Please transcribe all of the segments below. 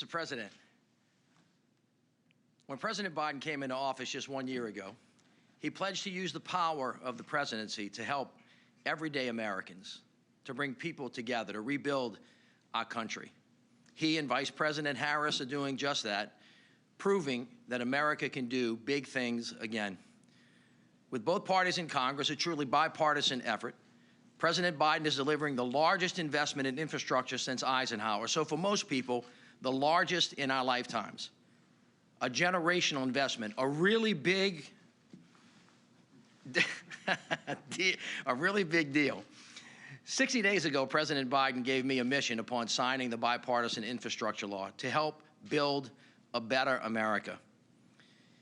Mr. President, when President Biden came into office just 1 year ago, he pledged to use the power of the presidency to help everyday Americans, to bring people together, to rebuild our country. He and Vice President Harris are doing just that, proving that America can do big things again. With both parties in Congress, a truly bipartisan effort, President Biden is delivering the largest investment in infrastructure since Eisenhower. So for most people, the largest in our lifetimes. A generational investment, a really big deal. 60 days ago, President Biden gave me a mission upon signing the Bipartisan Infrastructure Law to help build a better America.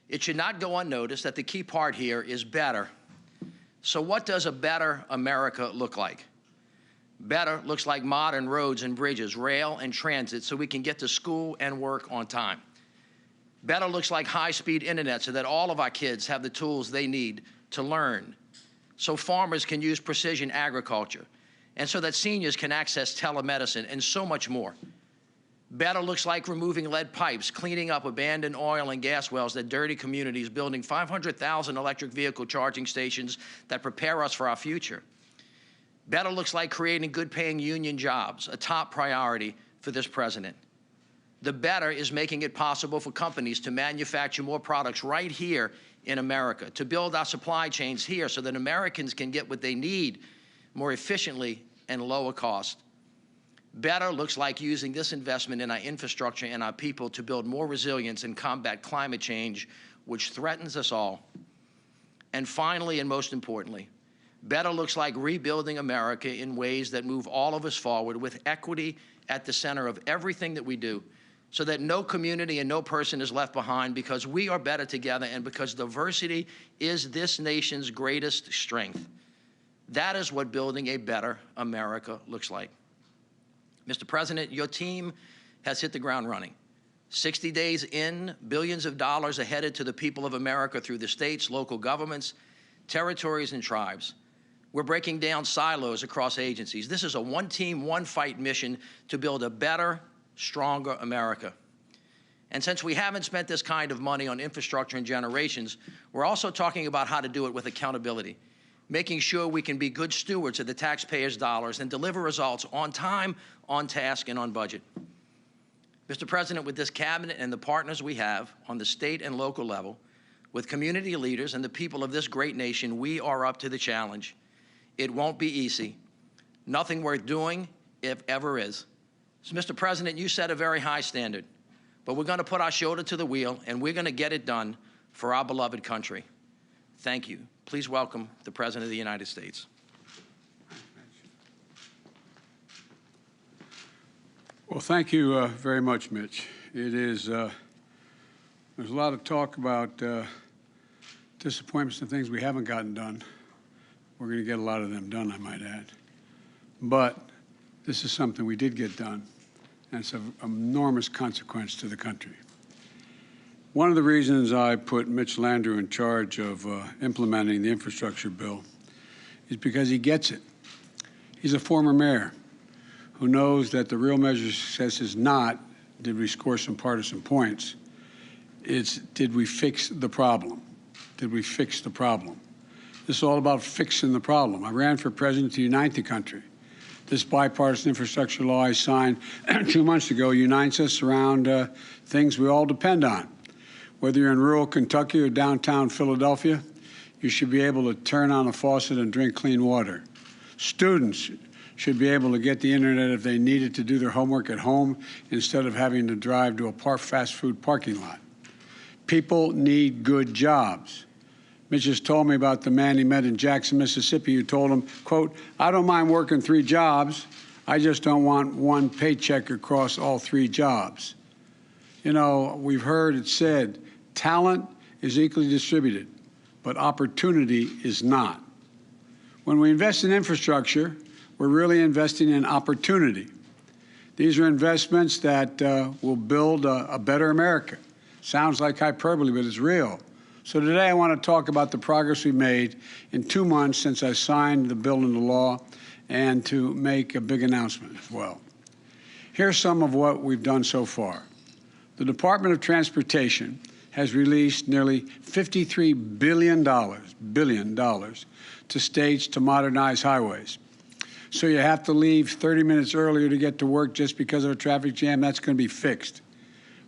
It should not go unnoticed that the key part here is better. So what does a better America look like? Better looks like modern roads and bridges, rail and transit, so we can get to school and work on time. Better looks like high-speed internet so that all of our kids have the tools they need to learn, so farmers can use precision agriculture, and so that seniors can access telemedicine and so much more. Better looks like removing lead pipes, cleaning up abandoned oil and gas wells that dirty communities, building 500,000 electric vehicle charging stations that prepare us for our future. Better looks like creating good-paying union jobs, a top priority for this president. The better is making it possible for companies to manufacture more products right here in America, to build our supply chains here so that Americans can get what they need more efficiently and lower cost. Better looks like using this investment in our infrastructure and our people to build more resilience and combat climate change, which threatens us all. And finally, and most importantly, better looks like rebuilding America in ways that move all of us forward with equity at the center of everything that we do, so that no community and no person is left behind, because we are better together and because diversity is this nation's greatest strength. That is what building a better America looks like. Mr. President, your team has hit the ground running. 60 days in, billions of dollars are headed to the people of America through the states, local governments, territories, and tribes. We're breaking down silos across agencies. This is a one-team, one-fight mission to build a better, stronger America. And since we haven't spent this kind of money on infrastructure in generations, we're also talking about how to do it with accountability, making sure we can be good stewards of the taxpayers' dollars and deliver results on time, on task, and on budget. Mr. President, with this cabinet and the partners we have on the state and local level, with community leaders and the people of this great nation, we are up to the challenge. It won't be easy. Nothing worth doing, if ever is. So, Mr. President, you set a very high standard, but we're going to put our shoulder to the wheel, and we're going to get it done for our beloved country. Thank you. Please welcome the President of the United States. Well, thank you very much, Mitch. It is, there's a lot of talk about disappointments and things we haven't gotten done. We're going to get a lot of them done, I might add. But this is something we did get done, and it's of enormous consequence to the country. One of the reasons I put Mitch Landrieu in charge of implementing the infrastructure bill is because he gets it. He's a former mayor who knows that the real measure of success is not, did we score some partisan points? It's, did we fix the problem? Did we fix the problem? This is all about fixing the problem. I ran for president to unite the country. This bipartisan infrastructure law I signed 2 months ago unites us around things we all depend on. Whether you're in rural Kentucky or downtown Philadelphia, you should be able to turn on a faucet and drink clean water. Students should be able to get the internet if they need it to do their homework at home instead of having to drive to a fast food parking lot. People need good jobs. Mitch just told me about the man he met in Jackson, Mississippi, who told him, quote, "I don't mind working 3 jobs. I just don't want one paycheck across all 3 jobs." You know, we've heard it said, talent is equally distributed, but opportunity is not. When we invest in infrastructure, we're really investing in opportunity. These are investments that will build a better America. Sounds like hyperbole, but it's real. So today I want to talk about the progress we made in 2 months since I signed the bill into law, and to make a big announcement as well. Here's some of what we've done so far. The Department of Transportation has released nearly $53 billion to states to modernize highways. So you have to leave 30 minutes earlier to get to work just because of a traffic jam. That's going to be fixed.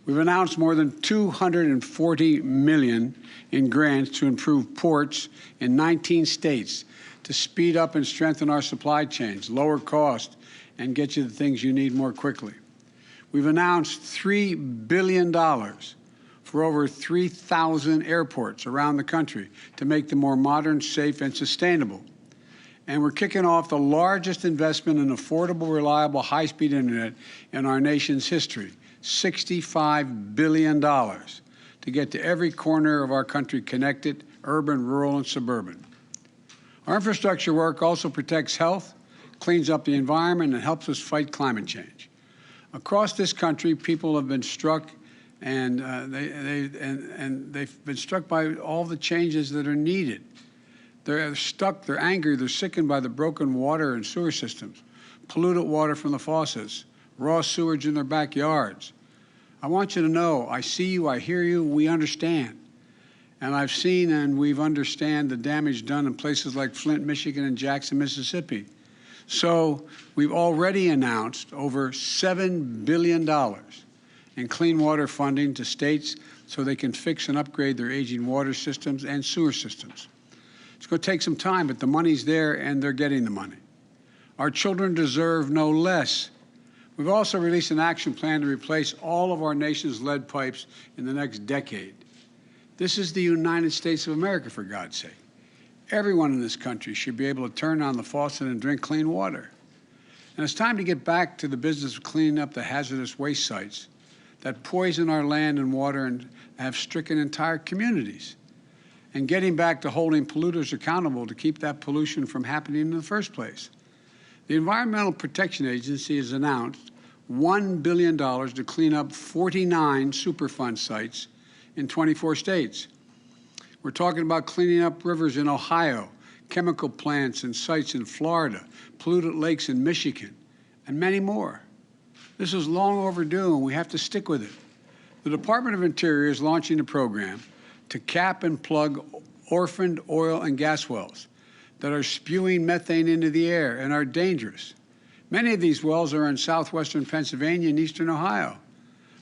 We've announced more than $240 million in grants to improve ports in 19 states to speed up and strengthen our supply chains, lower cost, and get you the things you need more quickly. We've announced $3 billion for over 3,000 airports around the country to make them more modern, safe, and sustainable. And we're kicking off the largest investment in affordable, reliable, high-speed internet in our nation's history, $65 billion to get to every corner of our country connected, urban, rural, and suburban. Our infrastructure work also protects health, cleans up the environment, and helps us fight climate change. Across this country, people have been struck, and they've been struck by all the changes that are needed. They're stuck, they're angry, they're sickened by the broken water and sewer systems, polluted water from the faucets, raw sewage in their backyards. I want you to know, I see you, I hear you, we understand. And I've seen and we've understand the damage done in places like Flint, Michigan, and Jackson, Mississippi. So we've already announced over $7 billion in clean water funding to states so they can fix and upgrade their aging water systems and sewer systems. It's going to take some time, but the money's there and they're getting the money. Our children deserve no less. We've also released an action plan to replace all of our nation's lead pipes in the next decade. This is the United States of America, for God's sake. Everyone in this country should be able to turn on the faucet and drink clean water. And it's time to get back to the business of cleaning up the hazardous waste sites that poison our land and water and have stricken entire communities, and getting back to holding polluters accountable to keep that pollution from happening in the first place. The Environmental Protection Agency has announced $1 billion to clean up 49 Superfund sites in 24 states. We're talking about cleaning up rivers in Ohio, chemical plants and sites in Florida, polluted lakes in Michigan, and many more. This is long overdue, and we have to stick with it. The Department of Interior is launching a program to cap and plug orphaned oil and gas wells that are spewing methane into the air and are dangerous. Many of these wells are in southwestern Pennsylvania and eastern Ohio,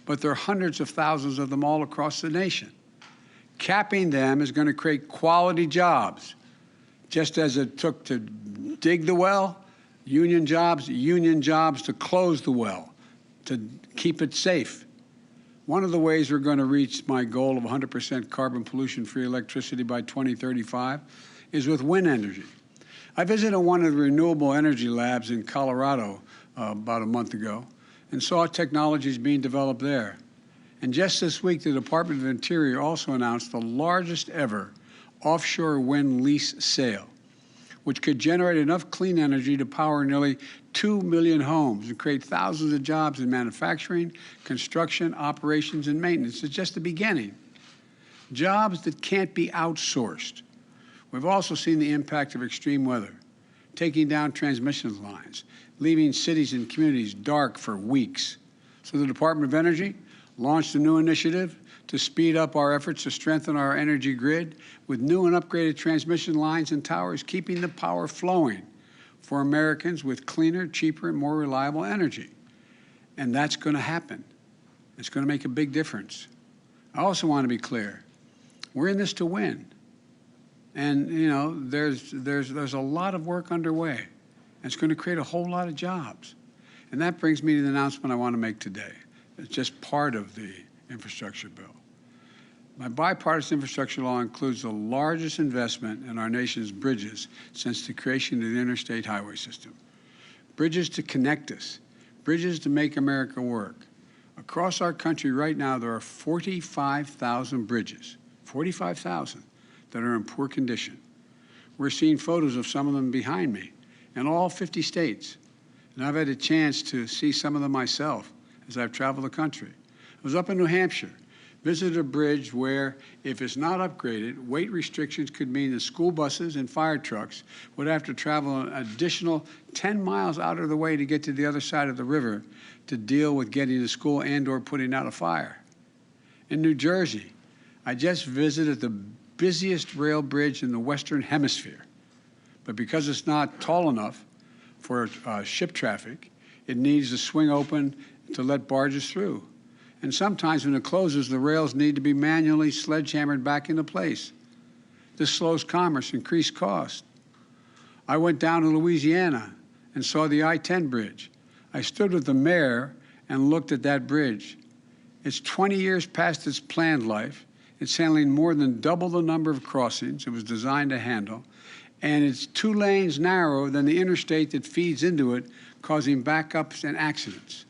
but there are hundreds of thousands of them all across the nation. Capping them is going to create quality jobs. Just as it took to dig the well, union jobs to close the well, to keep it safe. One of the ways we're going to reach my goal of 100% carbon pollution-free electricity by 2035 is with wind energy. I visited one of the renewable energy labs in Colorado about a month ago and saw technologies being developed there. And just this week, the Department of Interior also announced the largest ever offshore wind lease sale, which could generate enough clean energy to power nearly 2 million homes and create thousands of jobs in manufacturing, construction, operations, and maintenance. It's just the beginning. Jobs that can't be outsourced. We've also seen the impact of extreme weather, taking down transmission lines, leaving cities and communities dark for weeks. So the Department of Energy launched a new initiative to speed up our efforts to strengthen our energy grid with new and upgraded transmission lines and towers, keeping the power flowing for Americans with cleaner, cheaper, and more reliable energy. And that's going to happen. It's going to make a big difference. I also want to be clear. We're in this to win. And, you know, there's a lot of work underway. And it's going to create a whole lot of jobs. And that brings me to the announcement I want to make today. It's just part of the infrastructure bill. My bipartisan infrastructure law includes the largest investment in our nation's bridges since the creation of the interstate highway system. Bridges to connect us, bridges to make America work. Across our country right now, there are 45,000 bridges, 45,000, that are in poor condition. We're seeing photos of some of them behind me in all 50 states. And I've had a chance to see some of them myself as I've traveled the country. I was up in New Hampshire, visited a bridge where, if it's not upgraded, weight restrictions could mean that school buses and fire trucks would have to travel an additional 10 miles out of the way to get to the other side of the river to deal with getting to school and or putting out a fire. In New Jersey, I just visited the busiest rail bridge in the Western Hemisphere. But because it's not tall enough for ship traffic, it needs to swing open to let barges through. And sometimes when it closes, the rails need to be manually sledgehammered back into place. This slows commerce, increased cost. I went down to Louisiana and saw the I-10 bridge. I stood with the mayor and looked at that bridge. It's 20 years past its planned life. It's handling more than double the number of crossings it was designed to handle, and it's 2 lanes narrower than the interstate that feeds into it, causing backups and accidents.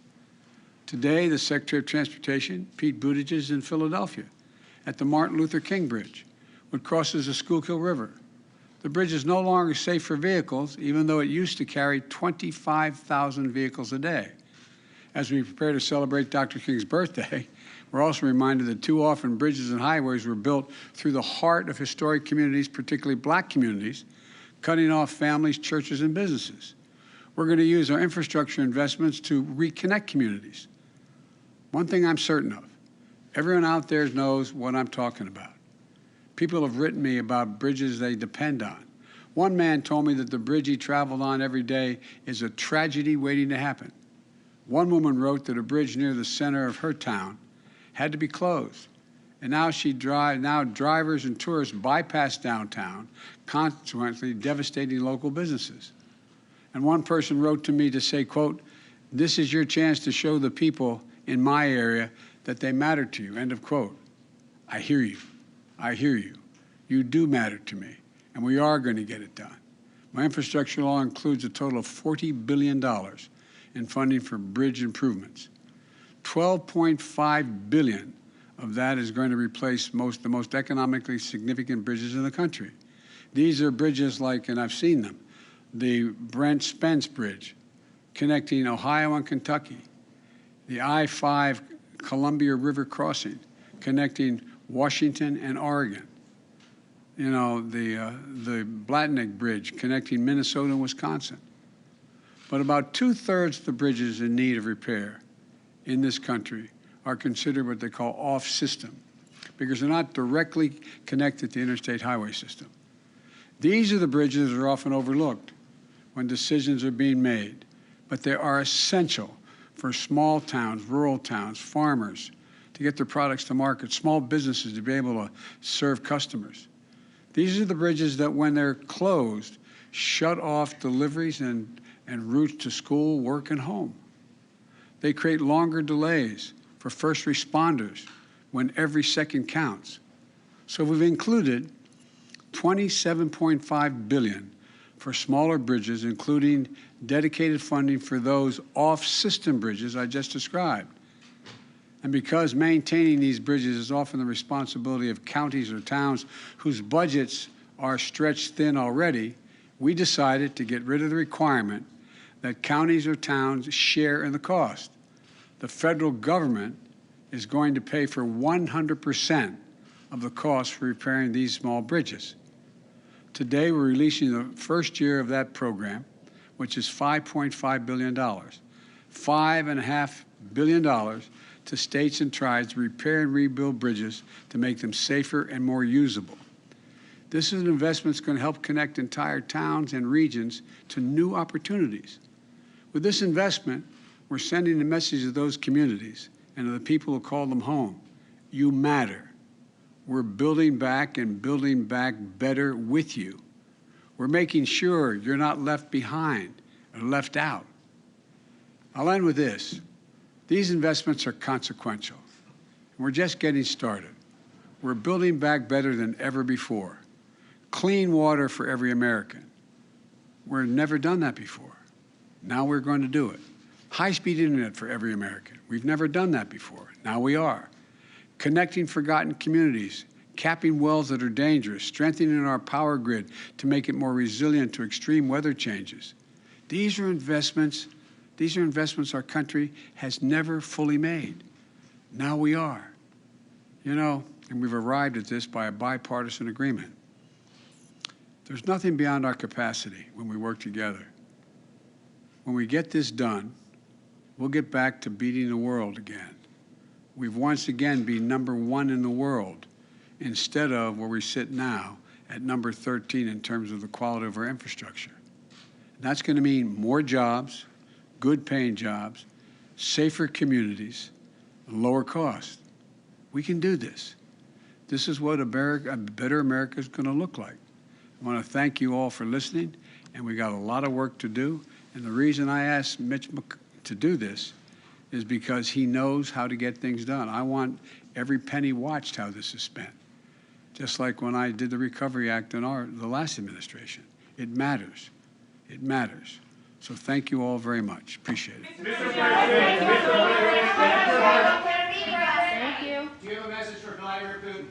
Today, the Secretary of Transportation, Pete Buttigieg, is in Philadelphia at the Martin Luther King Bridge, which crosses the Schuylkill River. The bridge is no longer safe for vehicles, even though it used to carry 25,000 vehicles a day. As we prepare to celebrate Dr. King's birthday, we're also reminded that too often bridges and highways were built through the heart of historic communities, particularly black communities, cutting off families, churches, and businesses. We're going to use our infrastructure investments to reconnect communities. One thing I'm certain of, everyone out there knows what I'm talking about. People have written me about bridges they depend on. One man told me that the bridge he traveled on every day is a tragedy waiting to happen. One woman wrote that a bridge near the center of her town had to be closed. And now drivers and tourists bypass downtown, consequently devastating local businesses. And one person wrote to me to say, quote, "This is your chance to show the people in my area that they matter to you," end of quote. I hear you. I hear you. You do matter to me, and we are going to get it done. My infrastructure law includes a total of $40 billion in funding for bridge improvements. $12.5 billion of that is going to replace the most economically significant bridges in the country. These are bridges like, and I've seen them, the Brent Spence Bridge connecting Ohio and Kentucky, the I-5 Columbia River crossing connecting Washington and Oregon, you know, the Blatnick Bridge connecting Minnesota and Wisconsin. But about 2/3 of the bridges in need of repair in this country are considered what they call off-system, because they're not directly connected to the interstate highway system. These are the bridges that are often overlooked when decisions are being made, but they are essential for small towns, rural towns, farmers to get their products to market, small businesses to be able to serve customers. These are the bridges that, when they're closed, shut off deliveries and routes to school, work, and home. They create longer delays for first responders when every second counts. So we've included $27.5 billion for smaller bridges, including dedicated funding for those off-system bridges I just described. And because maintaining these bridges is often the responsibility of counties or towns whose budgets are stretched thin already, we decided to get rid of the requirement that counties or towns share in the cost. The federal government is going to pay for 100% of the cost for repairing these small bridges. Today, we're releasing the first year of that program, which is $5.5 billion. $5.5 billion to states and tribes to repair and rebuild bridges to make them safer and more usable. This is an investment that's going to help connect entire towns and regions to new opportunities. With this investment, we're sending a message to those communities and to the people who call them home. You matter. We're building back and building back better with you. We're making sure you're not left behind or left out. I'll end with this. These investments are consequential. We're just getting started. We're building back better than ever before. Clean water for every American. We've never done that before. Now we're going to do it. High-speed internet for every American. We've never done that before. Now we are. Connecting forgotten communities, capping wells that are dangerous, strengthening our power grid to make it more resilient to extreme weather changes. These are investments our country has never fully made. Now we are. You know, and we've arrived at this by a bipartisan agreement. There's nothing beyond our capacity when we work together. When we get this done, we'll get back to beating the world again. we've once again been #1 in the world instead of where we sit now at number 13 in terms of the quality of our infrastructure. And that's going to mean more jobs, good paying jobs, safer communities, and lower cost. We can do this. This is what a better America is going to look like. I want to thank you all for listening, and we got a lot of work to do. And the reason I asked Mitch to do this is because he knows how to get things done. I want every penny watched how this is spent. Just like when I did the Recovery Act in the last administration. It matters. It matters. So thank you all very much. Appreciate it. Thank you. Do you have a message for Vladimir Putin?